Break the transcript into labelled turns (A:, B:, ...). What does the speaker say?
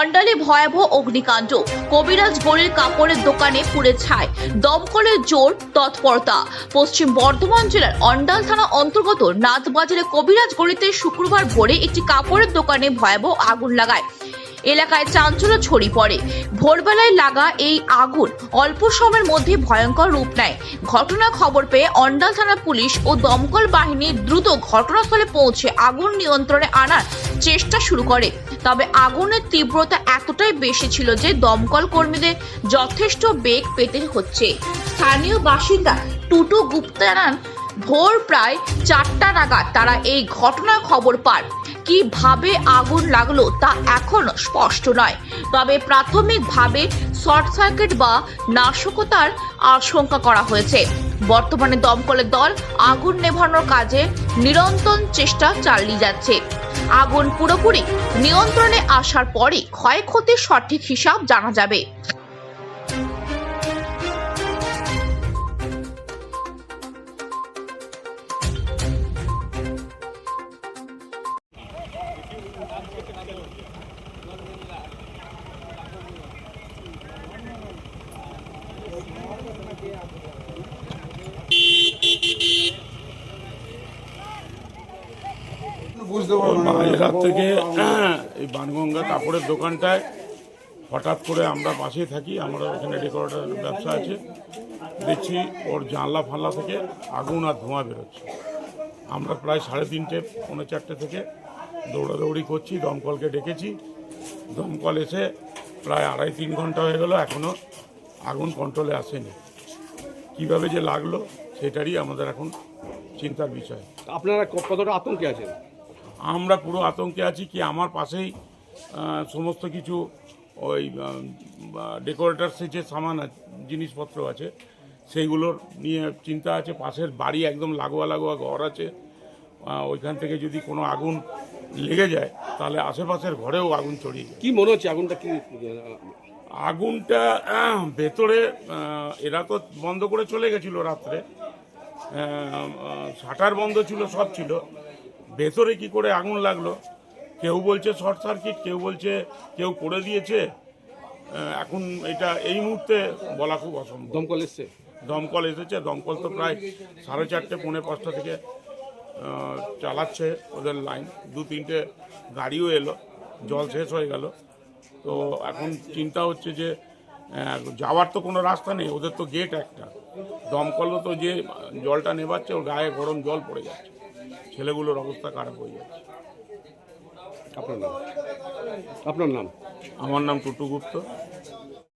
A: অন্ডালে ভয়াবহ অগ্নিকাণ্ড, কবিরাজ গড়ির কাপড়ের দোকানে পুড়ে ছাই, দমকলের জোর তৎপরতা। পশ্চিম বর্ধমান জেলার অন্ডাল থানা অন্তর্গত নাথবাজারে কবিরাজ গড়িতে শুক্রবার ভোরে একটি কাপড়ের দোকানে ভয়াবহ আগুন লাগায়। এলাকায় চাঞ্চল্য ছড়িয়ে পড়ে। ভোরবেলায় লাগা এই আগুন অল্প সময়ের মধ্যে ভয়ঙ্কর রূপ নেয়। ঘটনার খবর পেয়ে অন্ডাল থানা পুলিশ ও দমকল বাহিনী দ্রুত ঘটনাস্থলে পৌঁছে আগুন নিয়ন্ত্রণে আনার চেষ্টা শুরু করে। তবে আগুনের তীব্রতা এতটাই বেশি ছিল যে দমকল কর্মীদের যথেষ্ট বেগ পেতে হচ্ছে। স্থানীয় বাসিন্দা টুটু গুপ্তা জানান, ভোর প্রায় 4টা নাগাদ তারা এই ঘটনার খবর পান। কিভাবে আগুন লাগলো তা এখনো স্পষ্ট নয়, তবে প্রাথমিকভাবে শর্ট সার্কিট বা নাশকতার আশঙ্কা করা হয়েছে। বর্তমানে দমকলের দল আগুন নেভানোর কাজে নিরন্তর চেষ্টা চালিয়ে যাচ্ছে। আগুন পুরোপুরি নিয়ন্ত্রণে আসার পরে ক্ষয়ক্ষতির সঠিক হিসাব জানা যাবে।
B: রাত থেকে এই বানগঙ্গা কাপড়ের দোকানটায় হঠাৎ করে আমরা পাশেই থাকি, আমরা ওখানে ডেকোরেটর ব্যবসা আছে, দেখছি ওর জানলা ফানলা থেকে আগুন আর ধোঁয়া বেরোচ্ছে। আমরা প্রায় 3:30 পৌনে 4টে থেকে দৌড়াদৌড়ি করছি, দমকলকে ডেকেছি। দমকল এসে প্রায় 2.5-3 ঘন্টা হয়ে গেল, এখনও আগুন কন্ট্রোলে আসেনি। কীভাবে যে লাগলো সেটারই আমাদের এখন চিন্তার বিষয়।
C: আপনারা কতটা আতঙ্কে আছেন?
B: আমরা পুরো আতঙ্কে আছি। কি আমার পাশেই সমস্ত কিছু ওই ডেকোরেটার্সের যে সামান জিনিসপত্র আছে সেইগুলোর নিয়ে চিন্তা আছে। পাশের বাড়ি একদম লাগোয়া লাগোয়া ঘর আছে, ওইখান থেকে যদি কোনো আগুন লেগে যায় তাহলে আশেপাশের ঘরেও আগুন ছড়িয়ে যায়।
C: কি মনে হচ্ছে আগুনটা কি?
B: আগুনটা ভেতরে এরা তো বন্ধ করে চলে গেছিলো রাত্রে, শাটার বন্ধ ছিল, সব ছিল। ভেতরে কি করে আগুন লাগলো, কেউ বলছে শর্ট সার্কিট, কেউ বলছে কেউ করে দিয়েছে। এখন এটা এই মুহূর্তে বলা খুব অসম্ভব।
C: দমকল এসছে?
B: দমকল এসেছে। দমকল তো প্রায় 4:30 পৌনে 5টা থেকে চালাচ্ছে ওদের লাইন। 2-3টে গাড়িও এলো, জল শেষ হয়ে গেল। তো এখন চিন্তা হচ্ছে যে যাওয়ার তো কোনো রাস্তা নেই, ওদের তো গেট একটা। দমকলও তো যে জলটা নেবাচ্ছে ওর গায়ে গরম জল পড়ে যাচ্ছে, ছেলেগুলোর অবস্থা খারাপ হয়ে যাচ্ছে।
C: আপনার নাম? আপনার নাম?
B: আমার নাম টুটু গুপ্ত।